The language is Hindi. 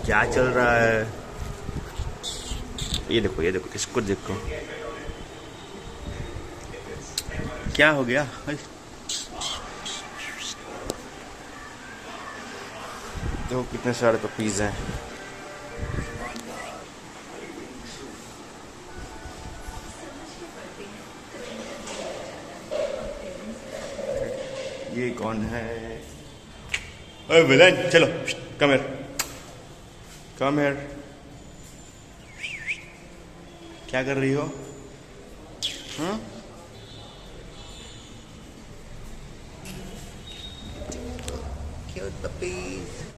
क्या चल रहा है? ये देखो इसको देखो, क्या हो गया? देखो कितने सारे पपीज हैं। ये कौन है? ओए विलन, चलो कम हियर, कम हियर। क्या कर रही हो? हाँ, क्यूट पपीज।